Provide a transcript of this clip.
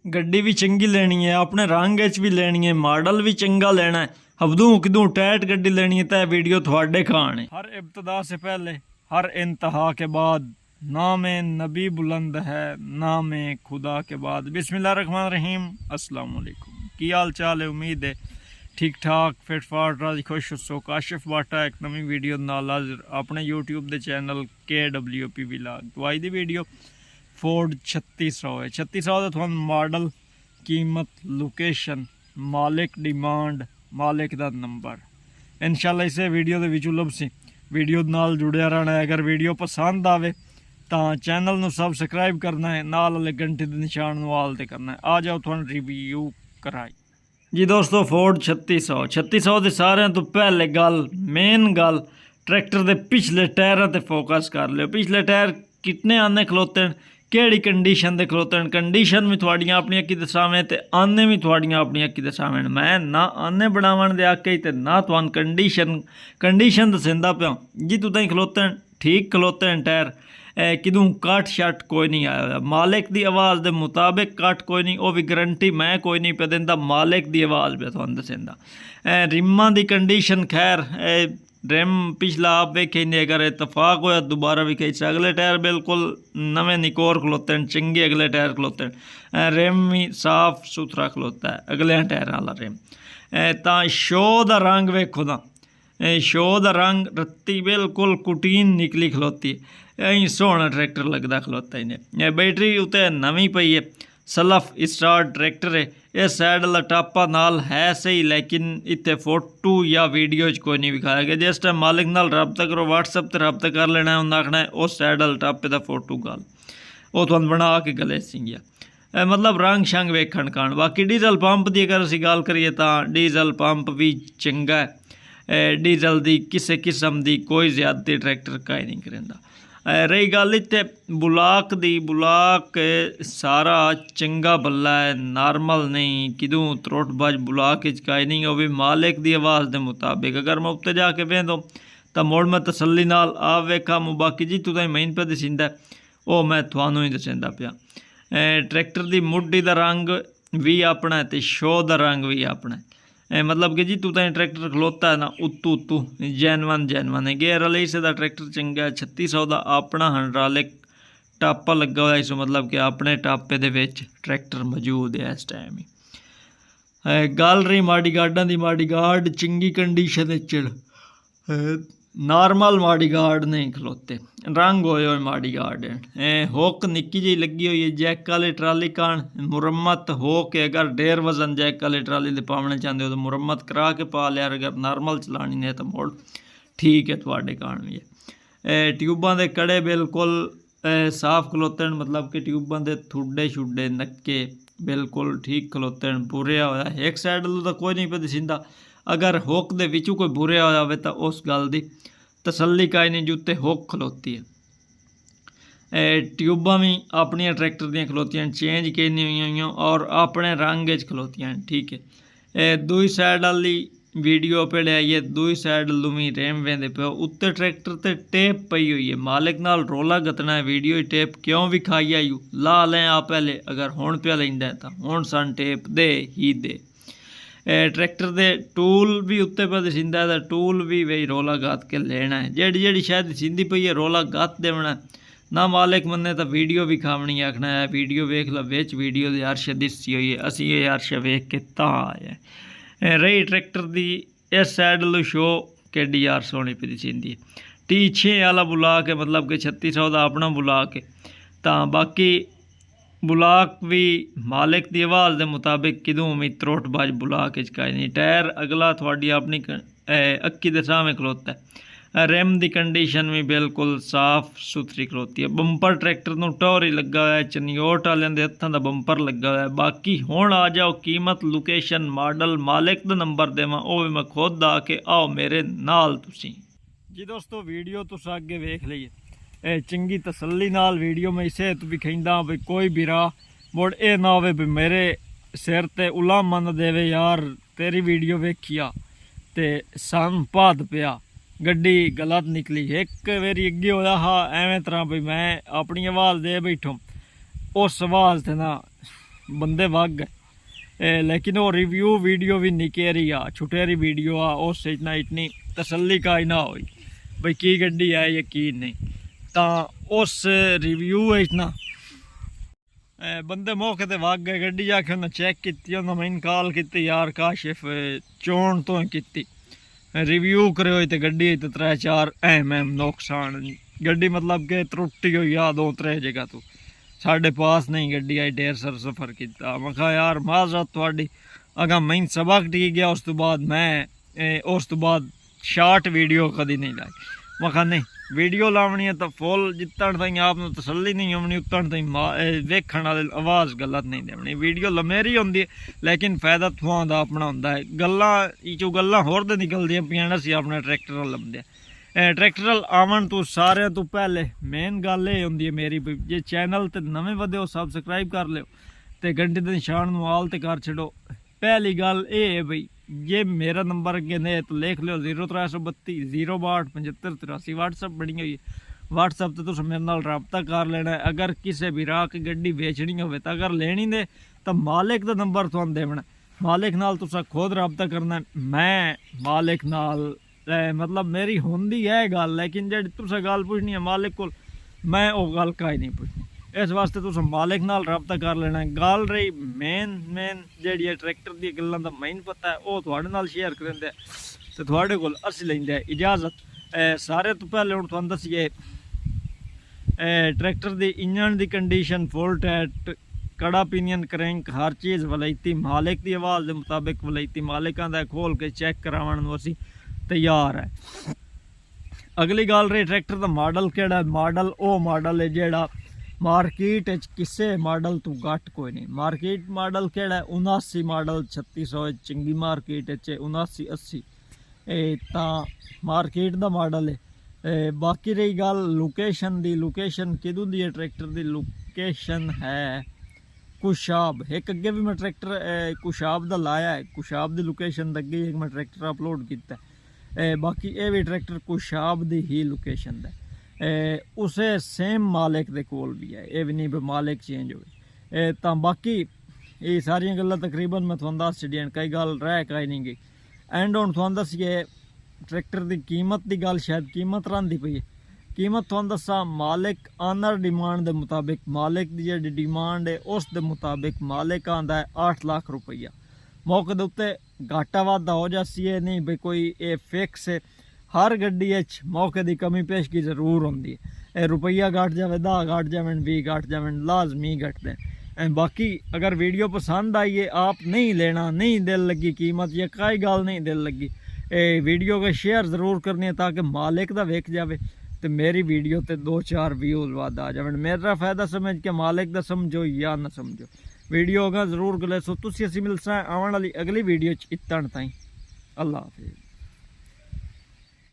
गड्डी भी चंगी लेनी है, अपने रंग च भी लेनी है, मॉडल भी चंगा लेना है, हबदू किदू टैट गड्डी लेनी है तो वीडियो थोड़े खान है। हर इब्तदा से पहले हर इंतहा के बाद नाम नबी बुलंद है, नाम खुदा के बाद। बिस्मिल्लाहिर्रहमानिर्रहीम। अस्सलाम वालेकुम। की हाल चाल है? उम्मीद है ठीक ठाक फिट फाट राजी खुश सो। काशिफ बाटा एक नवी वीडियो नाल हाज़िर अपने यूट्यूब के चैनल KWP व्लॉग। तो अज की वीडियो फोर्ड 3600 है। 3600 का थोड़ा मॉडल, कीमत, लोकेशन, मालिक डिमांड, मालिक का नंबर इंशाल्लाह इसे वीडियो के विचों लभसी। वीडियो नाल जुड़िया रहना है। अगर वीडियो पसंद आवे तो चैनल नू सबसक्राइब करना है, नाल वाले घंटे के निशान नू आल ते करना है। आ जाओ थोड़ा रिव्यू कराई जी दोस्तों। फोर्ड 3600 के सारे तो पहले गल मेन गल ट्रैक्टर के पिछले टायरों पर फोकस कर लियो। पिछले टायर कितने आने खलोते हैं, केड़ी कंडीशन दे खलोते हैं। कंडीशन भी थोड़ियां अपनी अक्की दे सामने ते आने भी थोड़ियां अपनी अक्की दे सामने। मैं ना आने बनावन दे आके ते ना तुहान कंडीशन दसेंदा पिया जी। तू ताई खलोते हैं ठीक खलोते हैं टायर, किदू कट शट कोई नहीं आया। मालिक की आवाज़ के मुताबिक कट कोई नहीं, वो भी गारंटी मैं कोई नहीं पे देंदा, मालिक की आवाज़ पे तुहानू दसेंदा। रिमां की कंडीशन खैर रिम पिछला आप वेखे नहीं, अगर इतफाक होया दोबारा भी कही अगले टायर बिल्कुल नवे निकोर खलोते हैं, चंगे अगले टायर खलोते हैं। रिम भी साफ सुथरा खलोता है अगले टायर वाला रिम। तो शो का रंग वेखो ना, शो का रंग रत्ती बिल्कुल कुटीन निकली खलोती है। यही सोहना ट्रैक्टर लगता खलोता इन्हें। बैटरी उत्ते नवी पई है, सलफ स्टार्ट ट्रैक्टर है। इस साइड वाला टापा नाल है सही, लेकिन इतने फोटो या वीडियो कोई नहीं विखाया गया। जिस टाइम मालिक नाल रब्ता करो, व्हाट्सएप पर रब्ता कर लेना है, उन्हें आखना है उस साइड वाले टापे का फोटो गल वो तुहानू बना के गले सींगिया। मतलब रंग शंग वेखण कान। बाकी डीजल पंप की अगर असीं गल करिए तो डीजल पंप भी चंगा है। डीजल की किसी किस्म की कोई ज्यादती ट्रैक्टर का ही नहीं करेंदा। रही गल इत्ते बुलाक दी, बुलाक सारा चंगा बल्ला है, नॉर्मल नहीं किदू त्रोटबाज बुलाक का नहीं। वो भी मालिक की आवाज़ के मुताबिक। अगर मैं उत्ते जाके वेंदो तो मुड़ मैं तसल्ली नाल आप वेखा मु। बाकी जी तू ताई मैन पे दसींदा वो मैं थानू ही दसेंदा पिया। ट्रैक्टर की मुड्डी का रंग भी अपना है तो शो का रंग भी अपना है। मतलब कि जी तू ताई ट्रैक्टर खलोता है ना उत्तू जैनवन है। गेयर वाले हिस्से का ट्रैक्टर चंगा है। 3600 का अपना हाइड्रोलिक टापा लगा हुआ है, इस मतलब कि अपने टापे दे विच ट्रैक्टर मौजूद है इस टाइम ही। गल रही माड़ी गार्डां दी, माड़ी गार्ड चंगी कंडीशन नॉर्मल माड़ी गार्ड नहीं खलोते, रंग होए हुए माड़ी गार्ड है। हुक निक्की जी लगी हुई है। जैक वाली ट्राली कान मुरम्मत हो के, अगर ढेर वजन जैक वाली ट्राली दे पावने चाहते हो तो मुरम्मत करा के पा लिया। अगर नॉर्मल चलानी है तो मोड़ ठीक है थोड़े कान भी है। ट्यूबां दे कड़े बिल्कुल साफ खलोते हैं, मतलब कि ट्यूबां दे थुड्डे छुड्डे नक्के बिल्कुल ठीक खलोते हैं। बुरिया होया एक साइड तो कोई नहीं पे दसींदा, अगर हुक दे विचों कोई बुरिया होया होवे तो उस गल दी तसल्ली काई नहीं जुत्ते हुक खलोती है। ट्यूबां भी अपनिया ट्रैक्टर दियां खलोतियां चेंज की नहीं हुई और अपने रंग च खलोतियां ठीक है। दूई साइड वाली वीडियो पे आइए, दूई साइड लुमी रेम वेंदे पे उत्ते ट्रैक्टर ते टेप पई हुई है। मालिक नाल रोला गतना है, वीडियो टेप क्यों विखाई आयू ला लें आप पहले। अगर हुण पे लैंदा तो हुण सन टेप दे ही दे। ट्रैक्टर के टूल भी उत्ते पर दसींदा है, टूल भी वही रोला गत के लेना है। जेड़ी शायद दसींदी पई है रोला गत देना ना। मालिक मन्ने तो वीडियो भी खावनी आखना है वीडियो वेख लो, विच वीडियो की अर्श दिसी हुई है, असी ये अर्श वेख के तां आए। रही ट्रैक्टर की इस साइड लो शो केडी यार सोहनी पे दसींदी है। T6 वाला बुलाक है, मतलब कि 3600 का अपना बुलाक है। तो बाकी बुलाक भी मालिक की आवाज़ के मुताबिक किदू भी त्रोटबाज बुलाक का नहीं। टायर अगला थोड़ी अपनी अक्की के सामने खलोता है। रिम की कंडीशन भी बिल्कुल साफ सुथरी खलोती है। बंपर ट्रैक्टर नूं टोर ही लगा हुआ है, चनियोट वाले के हत्थों का बंपर लगा हुआ है। बाकी हुण आ जाओ कीमत, लोकेशन, मॉडल, मालिक का नंबर देवां वो भी मैं खुद आके आओ मेरे नाल तुसीं जी। दोस्तों वीडियो तुस अगे वेख लीए, चंगी तसल्ली नाल वीडियो में इसे तो भी कहंदा भी कोई बिरा मुड़ ये ना होवे भी मेरे सिर ते उला मन देवे यार तेरी वीडियो वेखिया ते सन भाद पिया गड्डी गलत निकली। एक बारी अगे होया हा एवें तरह भी मैं अपनी आवाज़ दे बैठो, उस आवाज़ से ना बंदे वग गए लेकिन वो रिव्यू वीडियो भी निकेरी आ छुटेरी वीडियो आ उस इतना इतनी तसल्ली का ही ना हुई भाई की गड्डी है यकीन नहीं तो उस रिव्यू इतना बंदे मौके ते वग गए गड्डी जाके उन्हें चेक की मैंने कॉल की यार काशिफ चोन तो की रिव्यू करे तो गड्डी तो 3-4 अहम नुकसान गड्डी मतलब कि त्रुट्टी हुई आ 2-3 जगह तो साढ़े पास नहीं गड्डी आई ढेर सर सफ़र किया मैं कहा यार माजरत थोड़ी अगर मैं सबक टी गया उस तो बाद मैं उस तो बाद शार्ट वीडियो कभी नहीं लाई मैं कहा नहीं वीडियो लावनी है तो फुल जितन ताई आपने तसल्ली नहीं होनी उतन ताई वेखण वाले आवाज़ गलत नहीं देनी वीडियो लमेरी होंगी है लेकिन फायदा थुआं दा अपना होंदा है गल्लां गल्लां होर दे निकलदियां पियां असीं अपना ट्रैक्टर लभदे ट्रैक्टर आवन तो सारे तो पहले मेन गल ये होंदी है मेरी जे चैनल ते नवें वधे हो सबसक्राइब कर लियो ते घंटे दे निशान नूं आल ते कर छड़ो पहली गल ये है बई जे मेरा नंबर अगे ने तो लिख लो 0332 062 75 83 व्हाट्सअप बनी हुई है व्हाट्सअप तो तुम मेरे नाल रबता कर लेना है अगर किसी भी राह की गड्डी बेचनी हो तो अगर लेनी दे तो मालिक का नंबर तुहानू देना मालिक नाल तुसा खुद रबता करना मैं मालिक नाल मतलब मेरी होंदी है गल लेकिन जी तुसा गल पुछनी है मालिक को मैं वो गल कहीं नहीं पुछनी इस वास्ते तुस मालिक नाल रबता कर लेना है गल रही मेन जी ट्रैक्टर दी गल्लां दा मैनूं पता है वो तुहाडे नाल शेयर करेंदे ते तुहाडे कोल असीं लैंदे इजाजत सारे तो पहले हुण तुहानूं दस्सिए ट्रैक्टर दी इंजन दी कंडीशन फुल टाइट कड़ा पिनियन क्रैंक हर चीज़ वलैती मालिक की आवाज़ के मुताबिक वलैती मालिकां दा खोल के चेक करावन नूं असीं तैयार है अगली गल रही ट्रैक्टर का मॉडल केड़ा मॉडल वो मॉडल है जेड़ा मार्केट किसी मॉडल तो घट कोई नहीं मार्केट मॉडल केड़ा 79 मॉडल 3600 चंगी मार्केट 79-80 तो मार्केट का मॉडल है बाकी रही गल लोकेशन दी लोकेशन किदों दी है ट्रैक्टर की लोकेशन है कुशाब एक अगे भी मैं ट्रैक्टर कुशाब का लाया है कुशाब की लोकेशन अगे एक मैं ट्रैक्टर अपलोड किया बाकी ये भी ट्रैक्टर कुशाब की ही लोकेशन है उसे सेम मालिक दे कोल भी है ये भी नहीं भी मालिक चेंज हो तो बाकी ये सारिया गल्लां तकरीबन मैं तुहानूं दस छड़ियां कई गल रह कई नहीं गई एंड हुण तुहानूं दस्सिए ट्रैक्टर की कीमत की गल शायद कीमत रहिंदी पई है कीमत तुहानूं दस्सां मालिक आनर डिमांड के मुताबिक मालिक की जी डिमांड है उस दे मुताबिक मालिक आंदा है 8 लाख रुपया मौके दे उत्ते घाटा वाधा हो जासी है नहीं भाई कोई ये फिक्स है हर गड्डी मौके की कमी पेशगी जरूर होंगी है रुपया घट जाए 10 घट जाए 20 घट जाए लाजमी घटते हैं बाकी अगर वीडियो पसंद आई है आप नहीं लेना नहीं दिल लगी कीमत या कई गल नहीं दिल लगी वीडियो का शेयर ज़रूर करनी है ताकि मालिक का वेख जाए तो मेरी वीडियो ते 2-4 व्यूज़ वध आ जाए मेरा फायदा समझ के मालिक का समझो या ना समझो वीडियो अगर जरूर गले सो तुसी असी मिलसा आने वाली अगली वीडियो इतन ताई अल्लाह हाफिज़।